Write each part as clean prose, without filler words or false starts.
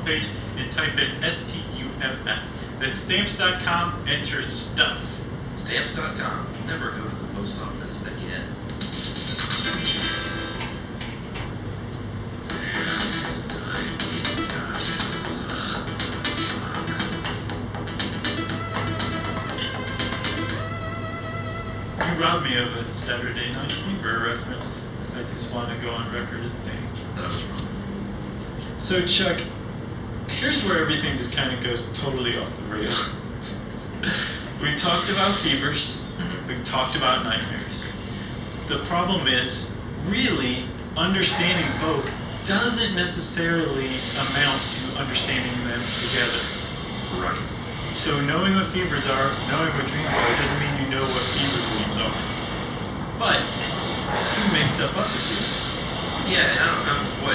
homepage and type in STUFF. That's stamps.com, enter stuff. Stamps.com. Never go to the post office again. You robbed me of a Saturday Night Fever reference. I just want to go on record as saying. That I was wrong. So Chuck, here's where everything just kind of goes totally off the rails. We talked about fevers. We've talked about nightmares. The problem is, really, understanding both doesn't necessarily amount to understanding them together. Right. So knowing what fevers are, knowing what dreams are, doesn't mean you know what fever dreams are. But you make stuff up if you. Yeah, and I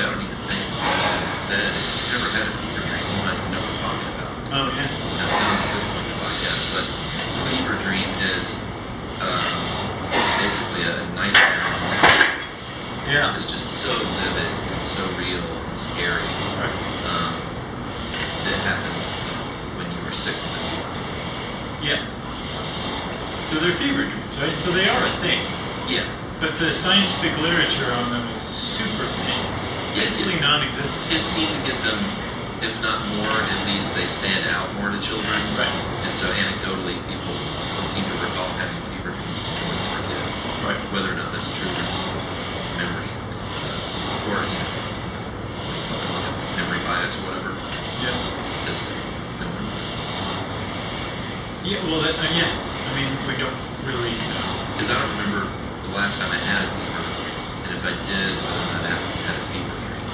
don't even think I said if you ever had a fever dream, you might know what I'm talking about. Oh yeah. Not at this point in the podcast, but a fever dream is basically a nightmare on something. Yeah. It's just so vivid and so real and scary. Right. That happens when you were sick with a fever. Yes. So they're fever dreams, right? So they are a thing. Yeah. But the scientific literature on them is super thin. Basically non-existent. Kids seem to get them, if not more, at least they stand out more to children. Right. And so anecdotally, people seem to recall having fever dreams before they were kids. Right. Whether or not that's true or just memory. Or, memory bias or whatever. Yeah. Because no one knows. Yeah, well, yeah. I mean, we don't really know. Because I don't remember the last time I had a fever, and if I did, whether or not I had a fever dream.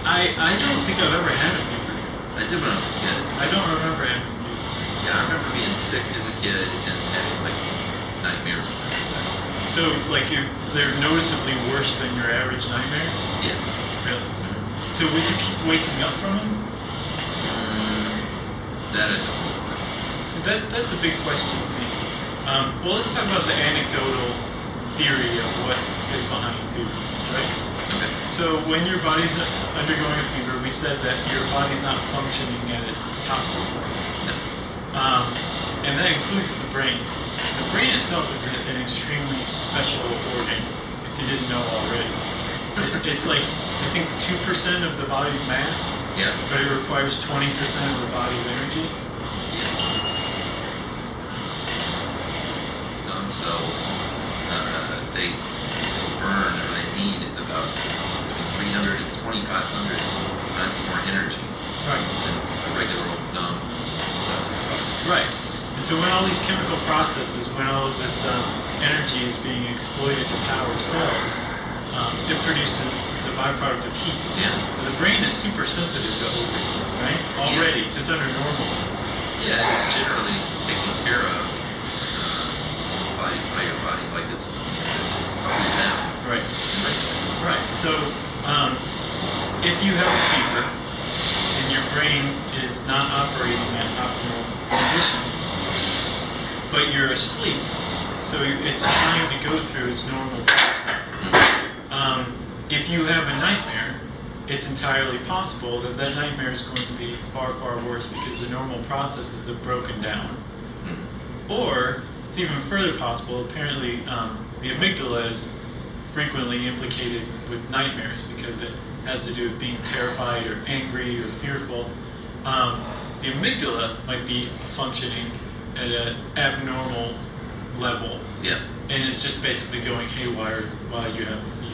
I don't think I've ever had a fever dream. I did when I was a kid. I don't remember having a fever dream. Yeah, I remember being sick as a kid and having like nightmares when I was sick. So, like, they're noticeably worse than your average nightmare? Yes. Really? Mm-hmm. So would you keep waking up from them? That I don't know. See, that's a big question to me. Well, let's talk about the anecdotal theory of what is behind fever, right? Okay. So when your body's undergoing a fever, we said that your body's not functioning at its top performance. And that includes the brain. The brain itself is an extremely special organ, if you didn't know already. It's like, I think 2% of the body's mass, Yeah. but it requires 20% of the body's energy. Dumb cells, they burn, or they need about between 300 and 2,500 times more energy Right. than a regular old dumb cell. Right. And so when all these chemical processes, when all of this energy is being exploited to power cells, it produces the byproduct of heat. Yeah. So the brain is super sensitive to overheat, right? Already, just under normal stress. Yeah, it's generally taken care of by your body, like it's down. Right. Right. So if you have a fever and your brain is not operating at optimal conditions, but you're asleep, so it's trying to go through its normal processes. If you have a nightmare, it's entirely possible that that nightmare is going to be far, far worse because the normal processes have broken down. Or, it's even further possible, apparently the amygdala is frequently implicated with nightmares because it has to do with being terrified or angry or fearful. The amygdala might be functioning at an abnormal level. Yeah. And it's just basically going haywire while you have a fever.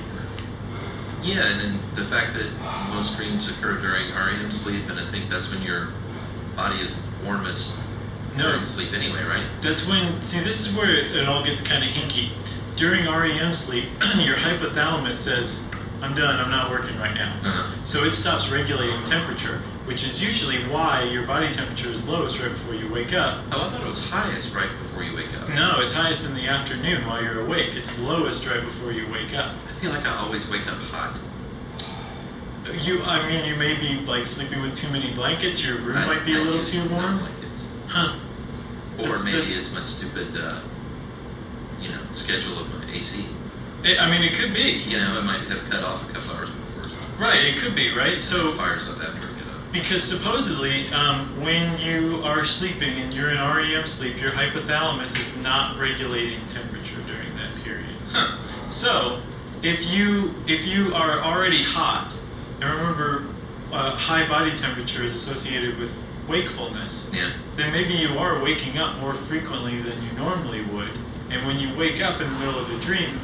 Yeah, and then the fact that most dreams occur during REM sleep, and I think that's when your body is warmest during sleep anyway, right? That's when, see, this is where it all gets kind of hinky. During REM sleep, your hypothalamus says, I'm done, I'm not working right now. So it stops regulating temperature, which is usually why your body temperature is lowest right before you wake up. Oh, I thought it was highest right before you wake up. No, it's highest in the afternoon while you're awake. It's lowest right before you wake up. I feel like I always wake up hot. I mean, you may be like sleeping with too many blankets. Your room might be a little too warm. Blankets. Huh. Or maybe it's my stupid, schedule of my AC. I mean, it could be. It might have cut off a couple hours before. So. Right, it could be, right? So fires up after. Because supposedly, when you are sleeping and you're in REM sleep, your hypothalamus is not regulating temperature during that period. Huh. So, if you are already hot, and remember, high body temperature is associated with wakefulness, Yeah. then maybe you are waking up more frequently than you normally would. And when you wake up in the middle of a dream,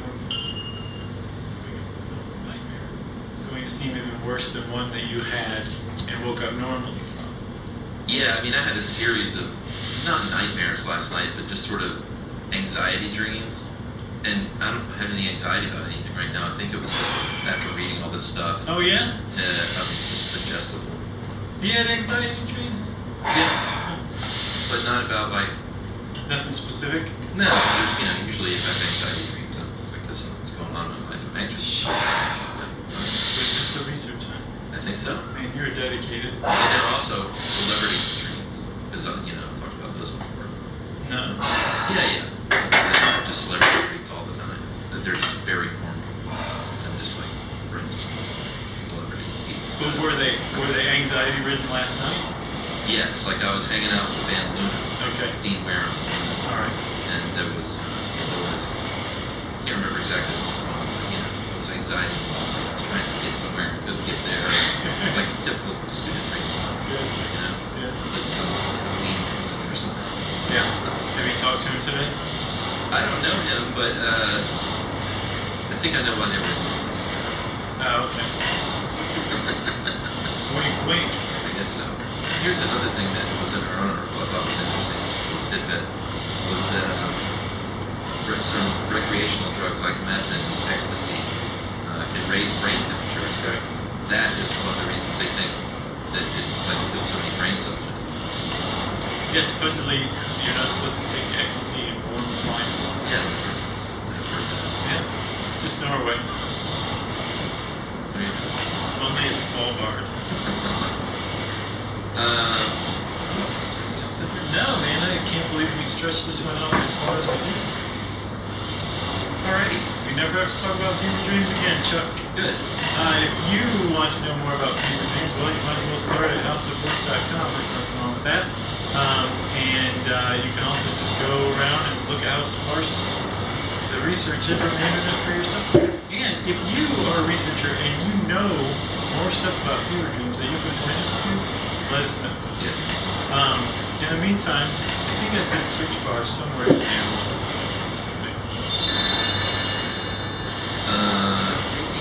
it's going to seem even worse than one that you had and woke up normally from. Yeah, I mean, I had a series of, not nightmares last night, but just sort of anxiety dreams. And I don't have any anxiety about anything right now. I think it was just after reading all this stuff. Oh yeah? I'm just suggestible. You had anxiety dreams? Yeah. But not about like, Nothing specific? no, usually if I have anxiety dreams, it's because something's going on in my life. I'm anxious. Yeah. It was just a research, huh? I think so. Man, you're dedicated. And there are also celebrity dreams, because, I talked about those before. No. Yeah. They're just celebrity dreams all the time. That they're just very normal. And just like friends with celebrity people. But were they anxiety ridden last night? Yes, like I was hanging out with the band Luna, Okay. Dean Wareham, All right. and there was, I can't remember exactly what was going on, but, it was anxiety. I was trying to get somewhere and couldn't get there. Like typical student dreams, Yeah. like Dean Hanson or something. Yeah. Have you talked to him today? I don't know him, but I think I know why they were doing this. Oh, okay. Wink, wink. I guess so. Here's another thing that was in our own article I thought was interesting, just a little tidbit, was that some recreational drugs like meth and ecstasy can raise brain temperatures. Right. That is one of the reasons they think that it kills so many brain cells. Yeah, supposedly you're not supposed to take ecstasy in warm climates. Yeah, I've heard that. Yeah. Just Norway. There you go. Only at Svalbard. What else is there anything else in here? No, man, I can't believe we stretched this one out as far as we did. Alrighty. We never have to talk about fever dreams again, Chuck. Good. If you want to know more about fever dreams, well, you might as well start at howstuffworks.com. There's nothing wrong with that. You can also just go around and look at how sparse the research is on the internet for yourself. And if you are a researcher and you know more stuff about fever dreams that you can point us to, let us know. Yeah. In the meantime, I think I said search bar somewhere in there.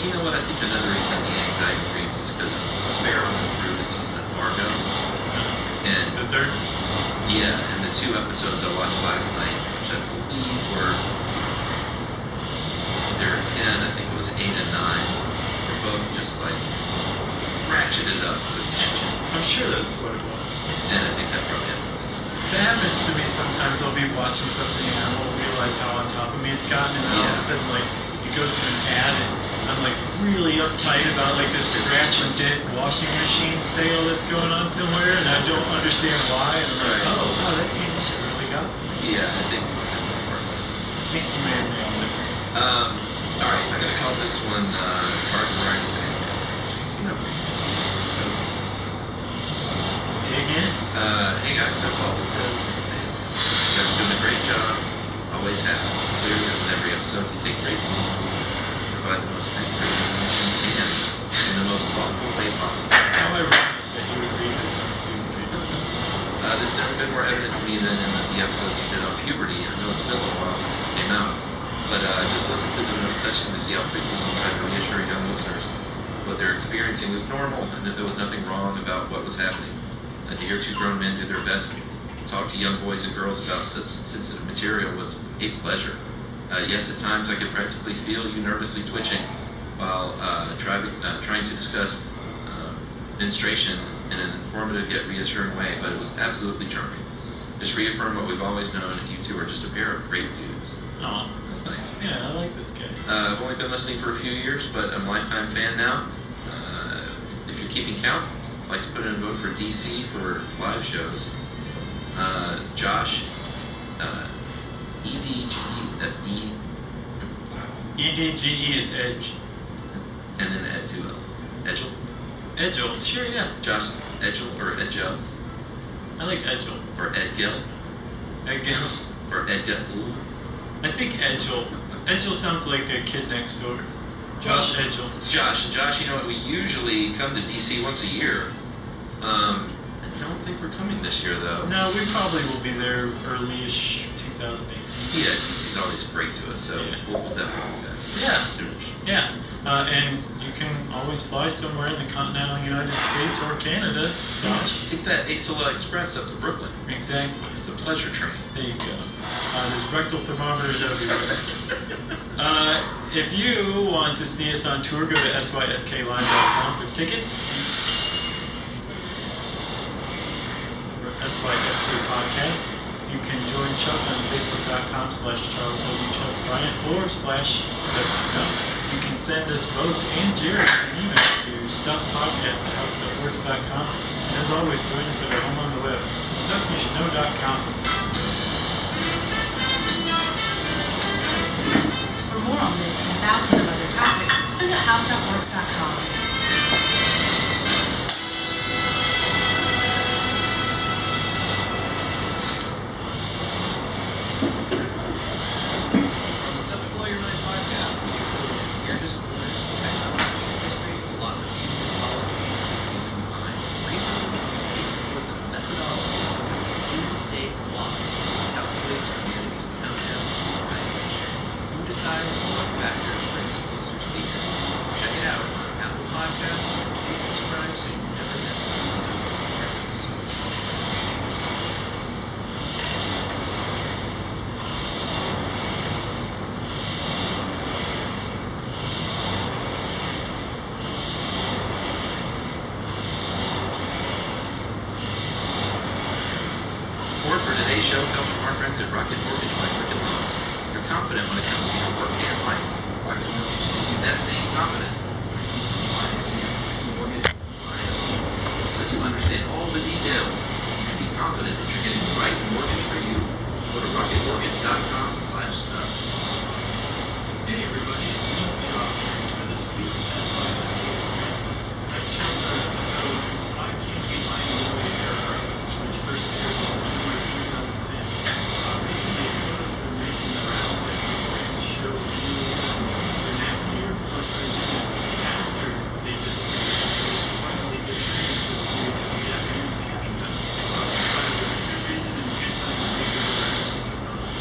You know what? I think another reason the anxiety dreams is because a fair went through the season of Fargo. And The third? yeah, and the 2 episodes I watched last night, which I believe were, there were 10, I think it was 8 and 9, were both just like ratcheted up with tension. I'm sure that's what it was. And I think that probably had something to do with it. That happens to me sometimes. I'll be watching something and I won't realize how on top of me it's gotten, and then all of a sudden, like, it goes to an ad and I'm like really uptight about like this scratch and dent washing machine sale that's going on somewhere, and I don't understand why. And I'm like, Right. oh wow, that TV show really got to me. Yeah, I think part of it. I think you may have nailed it. Alright, I'm gonna call this one Garden Variety Fan. Dig in. Hey guys, that's all this is. You guys are doing a great job. Always have. It's clear that with every episode you take great moments, provide the most accurate information you can in the most thoughtful way possible. How ironic that you would read this on TV. This never been more evident to me than in the episodes you did on puberty. I know it's been a little while since this came out, but just listen to them. It was touching to see how frequently you tried to reassure young listeners what they're experiencing was normal and that there was nothing wrong about what was happening. To hear 2 grown men do their best to talk to young boys and girls about such sensitive material was a pleasure. Yes, at times I could practically feel you nervously twitching while trying to discuss menstruation in an informative yet reassuring way, but it was absolutely charming. Just reaffirm what we've always known, that you 2 are just a pair of great dudes. Aw, That's nice. yeah, I like this guy. I've only been listening for a few years, but I'm a lifetime fan now. If you're keeping count, I'd like to put in a vote for DC for live shows. Josh, EDGE is Edge. and then add 2 L's. Edgel? Edgel, sure, yeah. Josh Edgel or Edgel I like Edgel. or Edgel Edgel. or Edgel. I think Edgel. Edgel sounds like a kid next door. Josh Edgel. It's Josh, and Josh, you know what? We usually come to DC once a year. I don't think we're coming this year though. No, we probably will be there early-ish 2018. Yeah, DC's always great to us, so Yeah. we'll definitely be back. Yeah. Soonish. Yeah, and you can always fly somewhere in the continental United States or Canada, Josh. Take that Acela Express up to Brooklyn. Exactly. It's a pleasure train. There you go. There's rectal thermometers everywhere. If you want to see us on tour, go to sysklive.com for tickets. SYSK Podcast. You can join Chuck on Facebook.com/CharlesW.Chuck or /StuffToKnow. You can send us both and Jared an email to stuffpodcast@howstuffworks.com. And as always, join us at our home on the web, stuffyoushouldknow.com. For more on this and thousands of other topics, visit howstuffworks.com. From the Stuff to Blow Your Mind podcast, we explore the weirdest corners of technology, history, philosophy, politics, music, design, research, we explore the methodology of the doomsday clock, calculates humanity's countdown to annihilation. Who decides what factors bring us closer to the end? Check it out on Apple Podcasts, and please subscribe so you never miss an episode. Support for today's show comes from our friends at Rocket Mortgage by Quicken Loans. You're confident when it comes to your work and life. Rocket Mortgage gives you that same confidence. Lets you understand all the details. You can be confident that you're getting the right mortgage for you. Go to rocketmortgage.com/stuff. Hey everybody, it's me, Josh, for this week's SYSK. I chose our episode, Why Can't We Find a Way to Earth, which first aired in December 2010. Recently, a photo's been making the rounds that used to show the navigator was presented after they disappeared. Surprisingly disappeared so the Japanese captured them. So I thought it was a good reason and a good time to make this episode.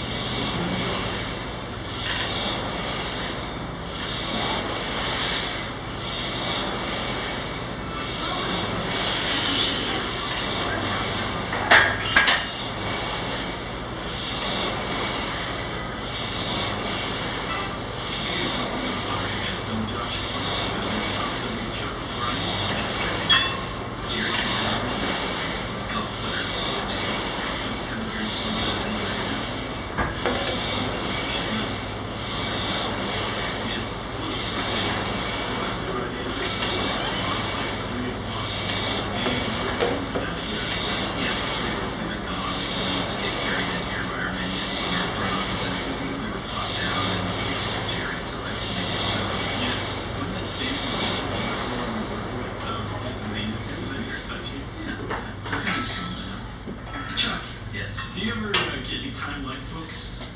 Chuck, Yes. Do you ever get any Time Life books?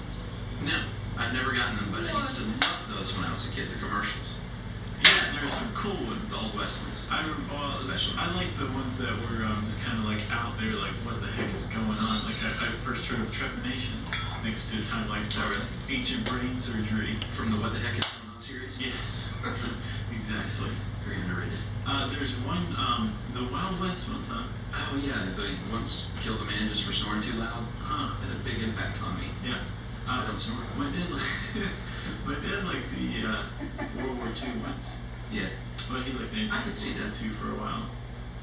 no, I've never gotten them, but I used to love those when I was a kid, the commercials, Yeah, there's some cool ones. the Old West ones. I Especially. I like the ones that were just kind of like out there, like what the heck is going on? Like I first heard of trepanation next to Time Life Oh, book. really? Ancient brain surgery. From the What the Heck is Going On series? Yes, exactly. Very underrated. There's one, the Wild West ones, huh? Oh yeah, they once killed a man just for snoring too loud. Huh. Had a big impact on me. Yeah. So I don't snore. My dad, my dad liked the World War II ones. Yeah. But he liked the I could see that too for a while.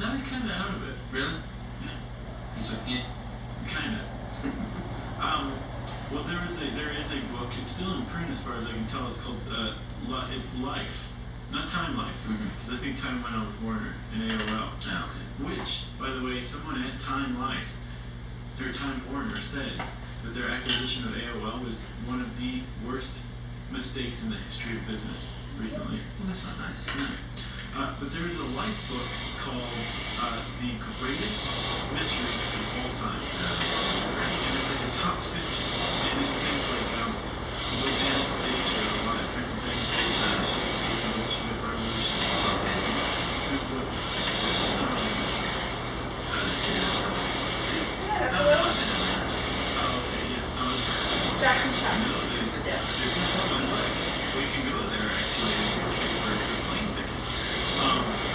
Now he's kind of out of it. Really? Yeah. He's like, yeah. Kind of. Well, there is a book. It's still in print as far as I can tell. It's called it's Life, not Time Life, Mhm. because I think Time went on with Warner and AOL. Oh, okay. Which, by the way, someone at Time Life, or Time Warner, said that their acquisition of AOL was one of the worst mistakes in the history of business recently. Well, that's not nice. No. But there is a life book called The Greatest Mysteries of All Time. And it's like a top 50. And it's things like was Anastasia alive? Princess Anastasia, she's the Bolshevik Revolution. Okay, yeah. We can go there actually if we pay for plane tickets.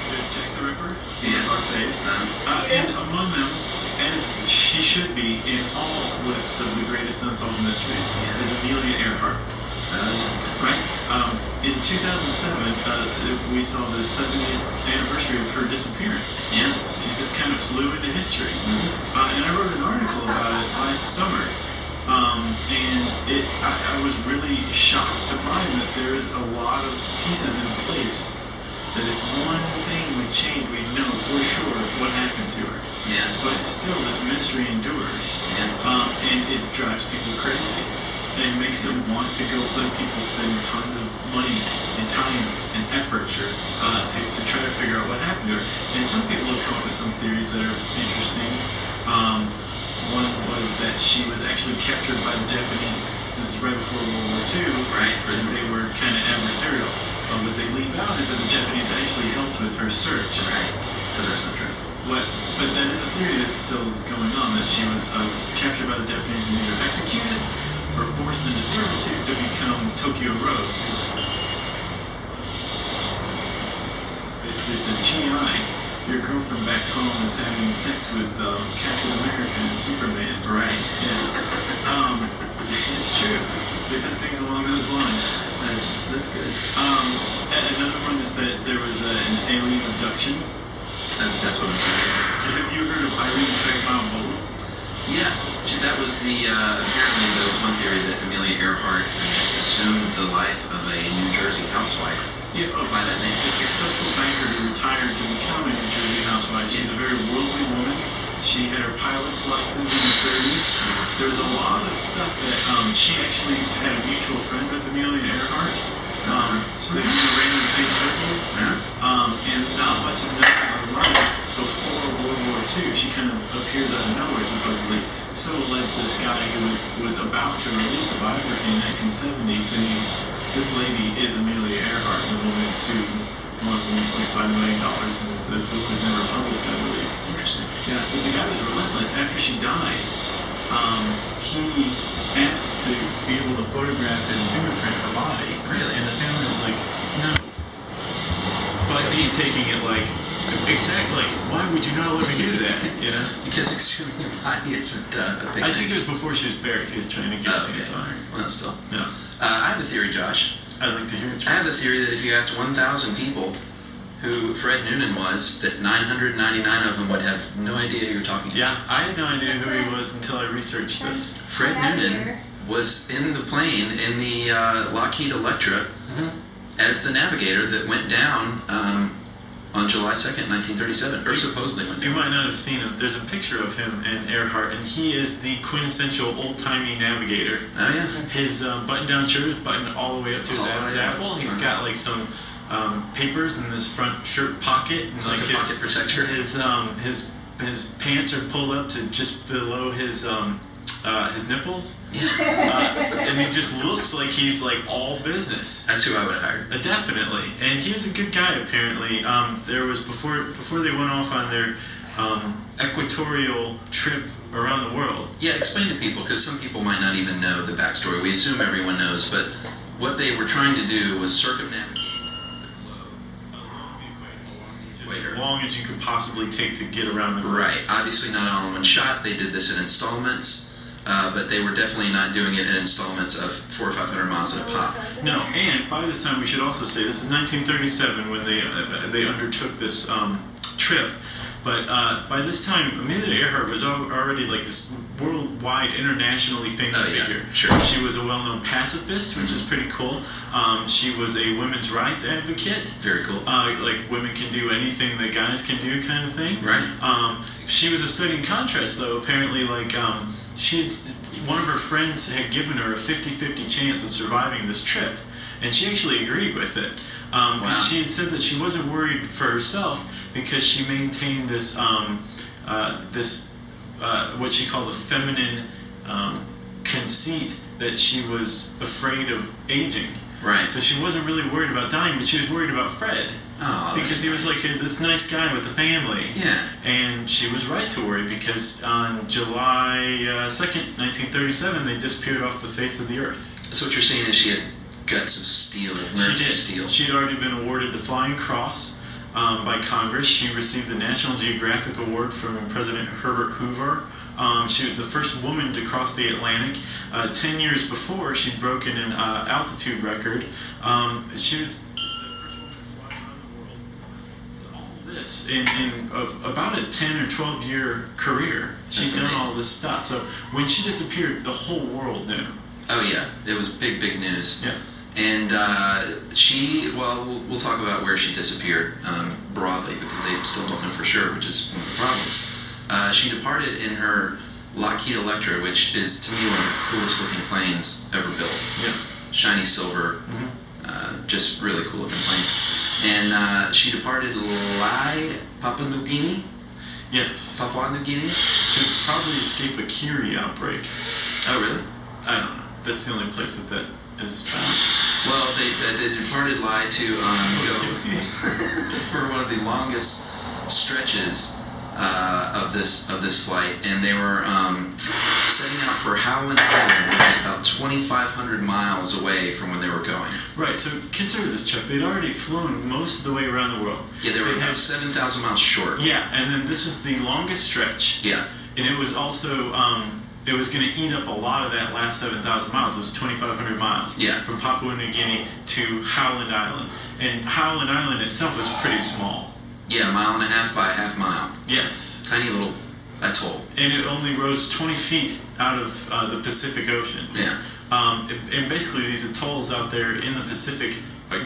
There's Jack the Ripper, our face. And among them, as she should be in all lists of the greatest unsolved mysteries, is Amelia Earhart. Right? In 2007, we saw the 70th anniversary of her disappearance. Yeah. She just kind of flew into history. And I wrote an article about it last summer. And I was really shocked to find that there is a lot of pieces in place that if one thing would change, we'd know for sure what happened to her. Yeah. But still, this mystery endures. Yeah. And it drives people crazy. And makes them want to go let people spend tons of money and time and effort to try to figure out what happened to her. And some people have come up with some theories that are interesting. One was that she was actually captured by the Japanese. This is right before World War II. Right. And they were kind of adversarial. What they leave out is that the Japanese actually helped with her search. Right. So that's not true. But that is a theory that still is going on, that she was captured by the Japanese and either executed or forced into servitude to become Tokyo Rose. Basically said, GI, your girlfriend back home is having sex with Captain America and Superman. Right. Yeah. It's true. They said things along those lines. That's good. Another one is that there was an alien abduction. That's what I'm saying. Have you heard of Irene Craig-Bowell? Yeah, that was apparently there was one theory that Amelia Earhart just assumed the life of a New Jersey housewife. Yeah, by that name. A successful banker who retired to become a New Jersey housewife. She's a very worldly woman. She had her pilot's license in the 30s. There was a lot of stuff that she actually had a mutual friend with Amelia Earhart. So they kind of ran in the same circles. And not much is known about her life before World War II. She kind of appears out of nowhere, supposedly. So alleged this guy who was about to release a biography in 1970 saying, this lady is Amelia Earhart, and the woman sued more than $1.5 million, and the book was never published, I believe. Interesting. Yeah, but the guy was relentless. After she died, he asked to be able to photograph and fingerprint her body. Really? And the family was like, no. But he's taking it like, exactly, why would you not let me do that, you know? Because exhuming your body isn't a big I think thing. it was before she was buried. He was trying to get things on her. Well, still. Yeah. I have a theory, Josh. I'd like to hear it. I have a theory that if you asked 1,000 people who Fred Noonan was, that 999 of them would have no idea you were talking about. Yeah, I had no idea who he was until I researched this. Fred Noonan was in the plane in the Lockheed Electra as the navigator that went down on July 2nd, 1937, or supposedly went You down. might not have seen him. There's a picture of him and Earhart, and he is the quintessential old-timey navigator. Oh, yeah. His button-down shirt is buttoned all the way up to his All the Adam's way up. apple. He's got like some papers in this front shirt pocket, and It's like a pocket protector. his pants are pulled up to just below his nipples, Yeah. and he just looks like he's like all business. That's who I would hire. Definitely, and he was a good guy apparently. There was before they went off on their equatorial trip around the world. Yeah, explain to people, because some people might not even know the backstory. We assume everyone knows, but what they were trying to do was circumnavigate the globe. Just as long as you could possibly take to get around the globe. Right. Obviously not all in one shot. They did this in installments, but they were definitely not doing it in installments of 400 or 500 miles at a pop. No, and by this time we should also say this is 1937 when they undertook this trip. But by this time, Amelia Earhart was already like this worldwide, internationally famous figure. Sure. She was a well-known pacifist, which is pretty cool. She was a women's rights advocate. Very cool. Like women can do anything that guys can do, kind of thing. Right. She was a stunning contrast, though. Apparently, like one of her friends had given her a 50-50 chance of surviving this trip, and she actually agreed with it. Wow. She had said that she wasn't worried for herself because she maintained this what she called a feminine conceit that she was afraid of aging. Right. So she wasn't really worried about dying, but she was worried about Fred. Oh, because he was nice. like this nice guy with a family. Yeah. And she was right to worry because on July 2nd, 1937, they disappeared off the face of the earth. So what you're saying is she had guts of steel, nerves She of did. steel. She'd already been awarded the Flying Cross by Congress. She received the National Geographic Award from President Herbert Hoover. She was the first woman to cross the Atlantic. 10 years before, she'd broken an altitude record. She was the first woman to fly around the world. So all this in about a 10 or 12 year career, she's That's done amazing. all this stuff. So when she disappeared, the whole world knew. Oh yeah, it was big news. Yeah. And we'll talk about where she disappeared broadly because they still don't know for sure, which is one of the problems. She departed in her Lockheed Electra, which is to me one of the coolest looking planes ever built. Yeah. Shiny silver, just really cool looking plane. And she departed Papua New Guinea. Yes. Papua New Guinea. To probably escape a Curie outbreak. Oh really? I don't know. That's the only place that is found. Well, they departed Lai to go for one of the longest stretches of this flight, and they were setting out for Howland Island, which is about 2,500 miles away from where they were going. Right, so consider this, Chuck. They'd already flown most of the way around the world. Yeah, they were They'd about had 7,000 miles short. Yeah, and then this was the longest stretch. Yeah. And it was also, it was going to eat up a lot of that last 7,000 miles. It was 2,500 miles. Yeah. From Papua New Guinea to Howland Island. And Howland Island itself was pretty small. Yeah, a mile and a half by a half mile. Yes. Tiny little atoll. And it only rose 20 feet out of the Pacific Ocean. Yeah. And basically these atolls out there in the Pacific are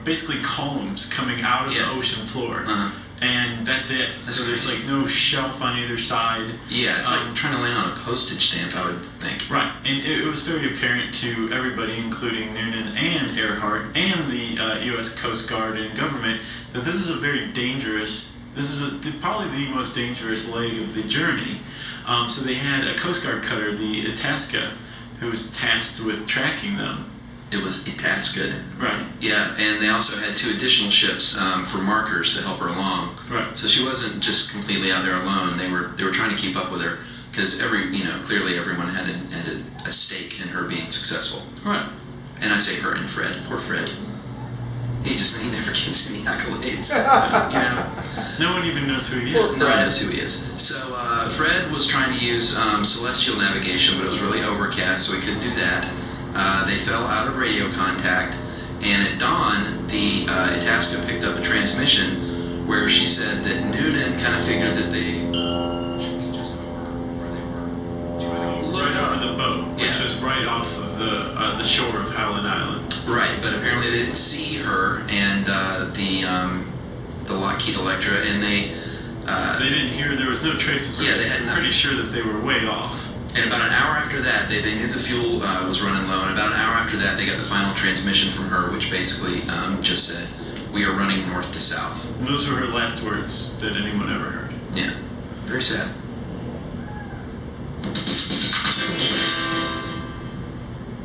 basically columns coming out of the ocean floor. Uh-huh. And that's it. So there's crazy. like no shelf on either side. Yeah, it's like trying to land on a postage stamp, I would think. Right, and it was very apparent to everybody, including Noonan and Earhart and the U.S. Coast Guard and government, that this is a very dangerous. This is probably the most dangerous leg of the journey. So they had a Coast Guard cutter, the Itasca, who was tasked with tracking them. It was Itasca. Right. Yeah, and they also had 2 additional ships for markers to help her along. Right. So she wasn't just completely out there alone. They were trying to keep up with her because clearly everyone had a stake in her being successful. Right. And I say her and Fred. Poor Fred. He never gets any accolades. No one even knows who he Poor is. No one knows who he is. So Fred was trying to use celestial navigation, but it was really overcast, so he couldn't do that. They fell out of radio contact, and at dawn, the Itasca picked up a transmission where she said that Noonan kind of figured that they should be just over where they were. Right over the boat, which Yeah. was right off of the shore of Howland Island. Right, but apparently they didn't see her and the Lockheed Electra, and they didn't hear. There was no trace of her. Yeah, they had nothing. Pretty sure that they were way off. And about an hour after that, they knew the fuel was running low, and about an hour after that, they got the final transmission from her, which basically just said, "We are running north to south." And those were her last words that anyone ever heard. Yeah, very sad.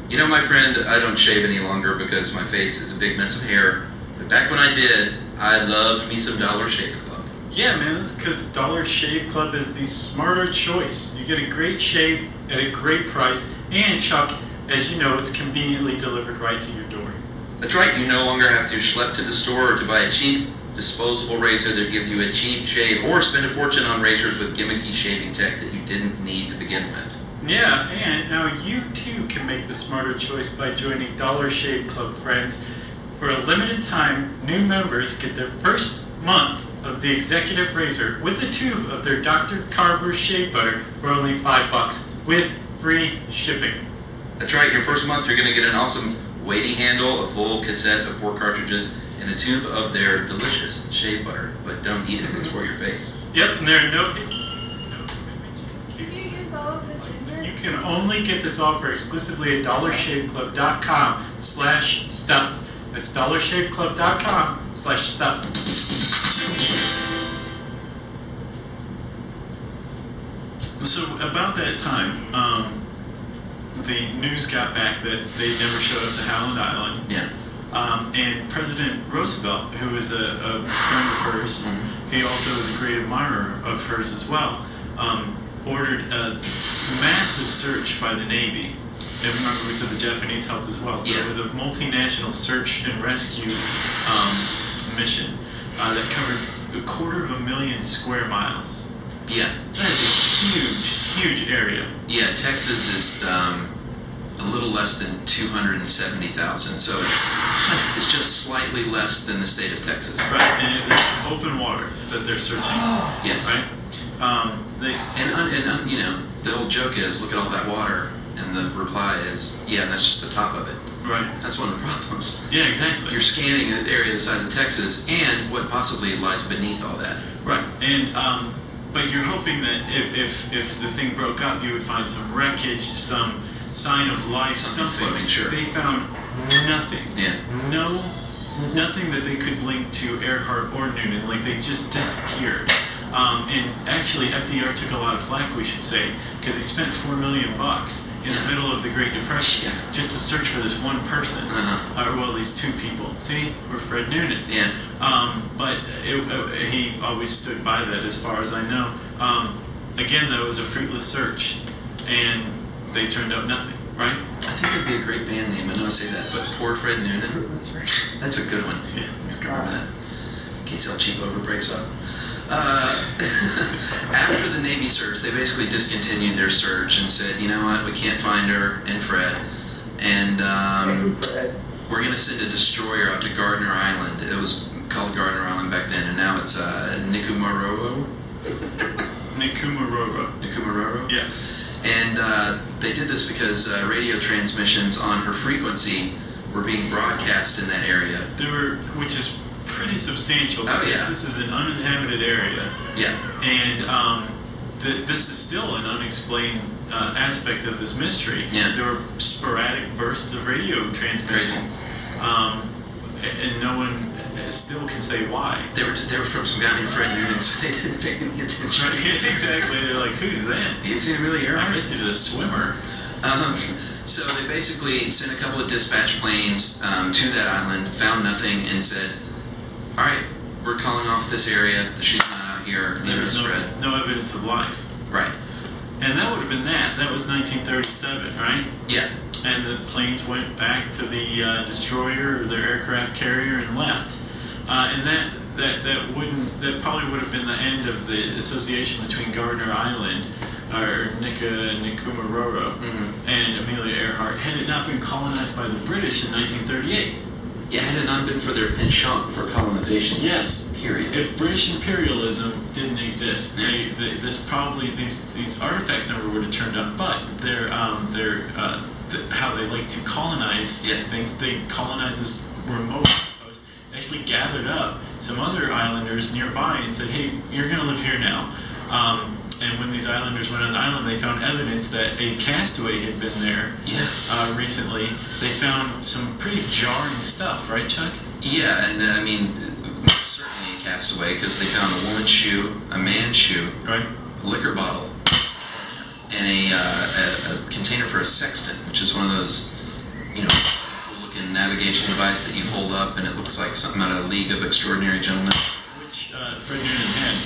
You know, my friend, I don't shave any longer because my face is a big mess of hair. But back when I did, I loved me some Dollar Shave Club. Yeah, man, that's because Dollar Shave Club is the smarter choice. You get a great shave at a great price, and Chuck, as you know, it's conveniently delivered right to your door. That's right, you no longer have to schlep to the store or to buy a cheap, disposable razor that gives you a cheap shave, or spend a fortune on razors with gimmicky shaving tech that you didn't need to begin with. Yeah, and now you too can make the smarter choice by joining Dollar Shave Club, friends. For a limited time, new members get their first month of the Executive Razor with a tube of their Dr. Carver shave butter for only $5 with free shipping. That's right, your first month you're going to get an awesome weighty handle, a full cassette of 4 cartridges, and a tube of their delicious shave butter. But don't eat it, it's for your face. Yep, and there are no... Can you use all of the ginger? You can only get this offer exclusively at dollarshaveclub.com/stuff. It's dollarshaveclub.com/stuff. So about that time, the news got back that they never showed up to Howland Island. Yeah. And President Roosevelt, who is a friend of hers, he also is a great admirer of hers as well, ordered a massive search by the Navy. And remember, we said the Japanese helped as well. So Yeah. it was a multinational search and rescue mission that covered 250,000 square miles. Yeah. That is a huge, huge area. Yeah, Texas is a little less than 270,000, so it's just slightly less than the state of Texas. Right, and it was open water that they're searching. Yes. Right? And you know, the old joke is, look at all that water, and the reply is, yeah, and that's just the top of it. Right. That's one of the problems. Yeah, exactly. You're scanning an area the size of Texas, and what possibly lies beneath all that. Right, and but you're hoping that if the thing broke up, you would find some wreckage, some sign of life, Something floating, sure. They found nothing. Yeah. Nothing that they could link to Earhart or Noonan. Like, they just disappeared. And actually, FDR took a lot of flack, we should say, because he spent $4 million in the middle of the Great Depression just to search for this one person. Or, well, these two people. See, we're Fred Noonan. Yeah. But he always stood by that, as far as I know. Again, though, it was a fruitless search, and they turned up nothing, right? I think that'd be a great band name. I know I say that, but Poor Fred Noonan. That's a good one. Yeah. You have to remember that. In case El Cheapo breaks up. After the Navy search, they basically discontinued their search and said, you know what, we can't find her and Fred, and we're going to send a destroyer out to Gardner Island. It was called Gardner Island back then, and now it's Nikumaroro. Nikumaroro? Yeah. And they did this because radio transmissions on her frequency were being broadcast in that area. Which is pretty substantial. Oh, Because yeah. this is an uninhabited area, Yeah. and this is still an unexplained aspect of this mystery. Yeah. There were sporadic bursts of radio transmissions, and no one still can say why. They were from some guy named Fred Noonan, so they didn't pay any attention. Exactly. They're like, who's that? He seemed really I arrogant. guess he's a swimmer. So they basically sent a couple of dispatch planes to that island, found nothing, and said, all right, we're calling off this area. She's not out here. There Neither was is Fred. no evidence of life. Right. And that would have been that. That was 1937, right? Yeah. And the planes went back to the destroyer or their aircraft carrier and left. And that probably would have been the end of the association between Gardner Island, or Nikumaroro, and Amelia Earhart, had it not been colonized by the British in 1938. Yeah, had it not been for their penchant for colonization. Yes. Period. If British imperialism didn't exist, these artifacts never would have turned up. But how they like to colonize things, they colonized this remote post, actually gathered up some other islanders nearby and said, hey, you're going to live here now. And when these islanders went on the island, they found evidence that a castaway had been there recently. They found some pretty jarring stuff, right, Chuck? Yeah, and I mean, certainly a castaway, because they found a woman's shoe, a man's shoe, Right. a liquor bottle, and a container for a sextant, which is one of those, cool-looking navigation device that you hold up, and it looks like something out of a League of Extraordinary Gentlemen. Which Fred Noonan had.